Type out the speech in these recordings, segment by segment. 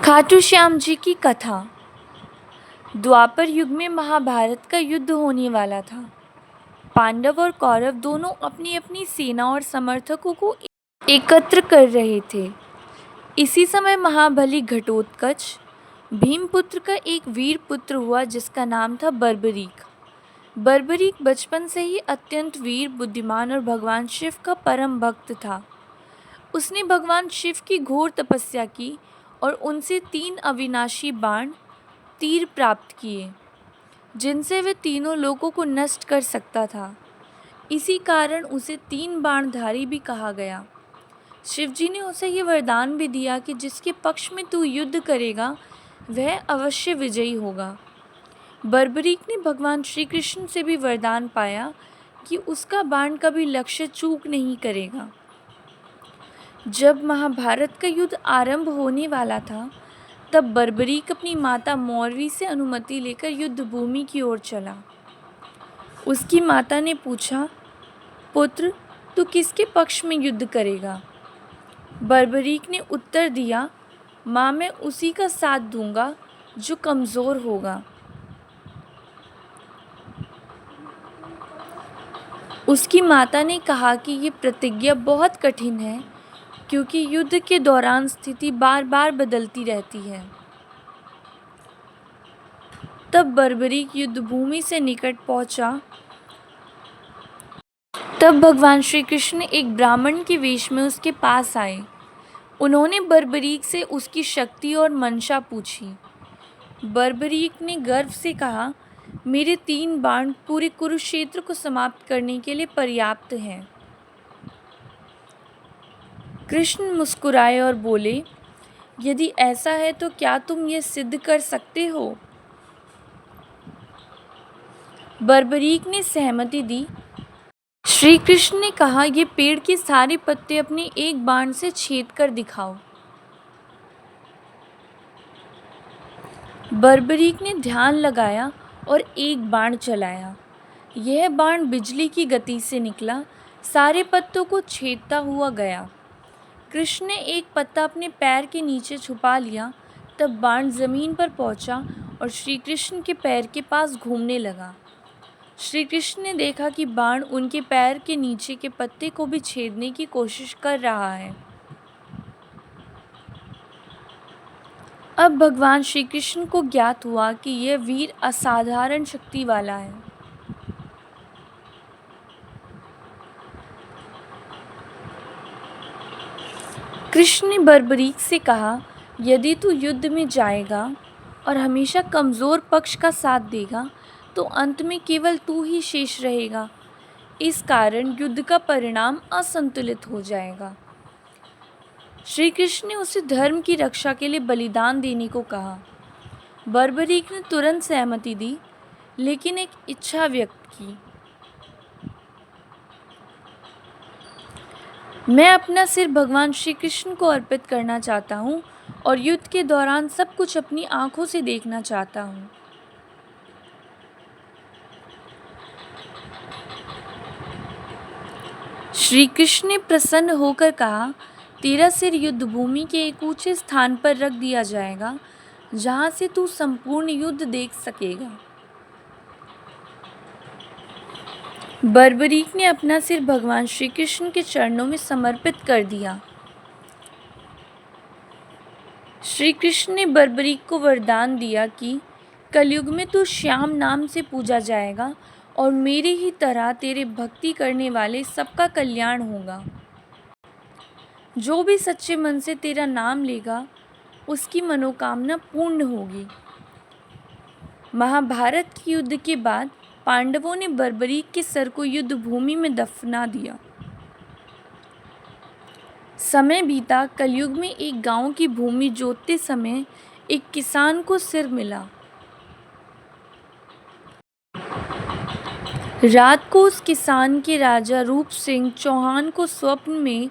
खाटू श्याम जी की कथा। द्वापर युग में महाभारत का युद्ध होने वाला था। पांडव और कौरव दोनों अपनी अपनी सेना और समर्थकों को एकत्र कर रहे थे। इसी समय महाबली घटोत्कच भीमपुत्र का एक वीर पुत्र हुआ जिसका नाम था बर्बरीक। बर्बरीक बचपन से ही अत्यंत वीर, बुद्धिमान और भगवान शिव का परम भक्त था। उसने भगवान शिव की घोर तपस्या की और उनसे 3 अविनाशी बाण तीर प्राप्त किए जिनसे वह तीनों लोगों को नष्ट कर सकता था। इसी कारण उसे 3 बाणधारी भी कहा गया। शिवजी ने उसे ये वरदान भी दिया कि जिसके पक्ष में तू युद्ध करेगा वह अवश्य विजयी होगा। बर्बरीक ने भगवान श्री कृष्ण से भी वरदान पाया कि उसका बाण कभी लक्ष्य चूक नहीं करेगा। जब महाभारत का युद्ध आरंभ होने वाला था तब बर्बरीक अपनी माता मौरवी से अनुमति लेकर युद्ध भूमि की ओर चला। उसकी माता ने पूछा, पुत्र, तू किसके पक्ष में युद्ध करेगा? बर्बरीक ने उत्तर दिया, माँ, मैं उसी का साथ दूंगा जो कमज़ोर होगा। उसकी माता ने कहा कि ये प्रतिज्ञा बहुत कठिन है क्योंकि युद्ध के दौरान स्थिति बार बार बदलती रहती है। तब बर्बरीक युद्ध भूमि से निकट पहुंचा। तब भगवान श्री कृष्ण एक ब्राह्मण के वेश में उसके पास आए। उन्होंने बर्बरीक से उसकी शक्ति और मंशा पूछी। बर्बरीक ने गर्व से कहा, मेरे 3 बाण पूरे कुरुक्षेत्र को समाप्त करने के लिए पर्याप्त हैं। कृष्ण मुस्कुराए और बोले, यदि ऐसा है तो क्या तुम यह सिद्ध कर सकते हो? बर्बरीक ने सहमति दी। श्री कृष्ण ने कहा, ये पेड़ के सारे पत्ते अपने एक बाण से छेद कर दिखाओ। बर्बरीक ने ध्यान लगाया और एक बाण चलाया। यह बाण बिजली की गति से निकला, सारे पत्तों को छेदता हुआ गया। कृष्ण ने एक पत्ता अपने पैर के नीचे छुपा लिया। तब बाण जमीन पर पहुंचा और श्री कृष्ण के पैर के पास घूमने लगा। श्री कृष्ण ने देखा कि बाण उनके पैर के नीचे के पत्ते को भी छेदने की कोशिश कर रहा है। अब भगवान श्री कृष्ण को ज्ञात हुआ कि यह वीर असाधारण शक्ति वाला है। कृष्ण ने बर्बरीक से कहा, यदि तू युद्ध में जाएगा और हमेशा कमज़ोर पक्ष का साथ देगा तो अंत में केवल तू ही शेष रहेगा। इस कारण युद्ध का परिणाम असंतुलित हो जाएगा। श्री कृष्ण ने उसे धर्म की रक्षा के लिए बलिदान देने को कहा। बर्बरीक ने तुरंत सहमति दी, लेकिन एक इच्छा व्यक्त की। मैं अपना सिर भगवान श्री कृष्ण को अर्पित करना चाहता हूँ और युद्ध के दौरान सब कुछ अपनी आंखों से देखना चाहता हूँ। श्री कृष्ण ने प्रसन्न होकर कहा, तेरा सिर युद्ध भूमि के एक ऊंचे स्थान पर रख दिया जाएगा जहाँ से तू संपूर्ण युद्ध देख सकेगा। बर्बरीक ने अपना सिर भगवान श्री कृष्ण के चरणों में समर्पित कर दिया। श्री कृष्ण ने बर्बरीक को वरदान दिया कि कलयुग में तू श्याम नाम से पूजा जाएगा और मेरी ही तरह तेरे भक्ति करने वाले सबका कल्याण होगा। जो भी सच्चे मन से तेरा नाम लेगा उसकी मनोकामना पूर्ण होगी। महाभारत के युद्ध के बाद पांडवों ने बर्बरीक के सर को युद्ध भूमि में दफना दिया। समय बीता। कलयुग में एक गांव की भूमि जोतते समय एक किसान को सिर मिला। रात को उस किसान के राजा रूप सिंह चौहान को स्वप्न में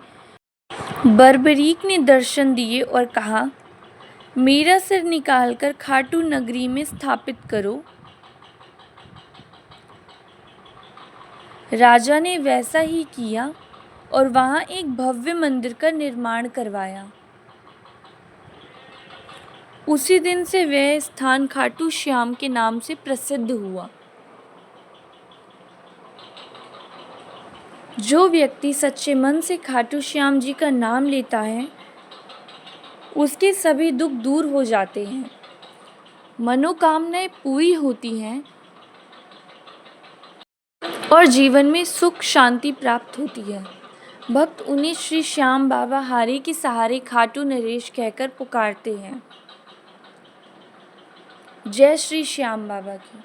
बर्बरीक ने दर्शन दिए और कहा, मेरा सिर निकालकर खाटू नगरी में स्थापित करो। राजा ने वैसा ही किया और वहाँ एक भव्य मंदिर का निर्माण करवाया। उसी दिन से वह स्थान खाटू श्याम के नाम से प्रसिद्ध हुआ। जो व्यक्ति सच्चे मन से खाटू श्याम जी का नाम लेता है उसके सभी दुख दूर हो जाते हैं, मनोकामनाएं पूरी होती हैं और जीवन में सुख शांति प्राप्त होती है। भक्त उन्हें श्री श्याम बाबा हारे के सहारे खाटू नरेश कहकर पुकारते हैं। जय श्री श्याम बाबा की।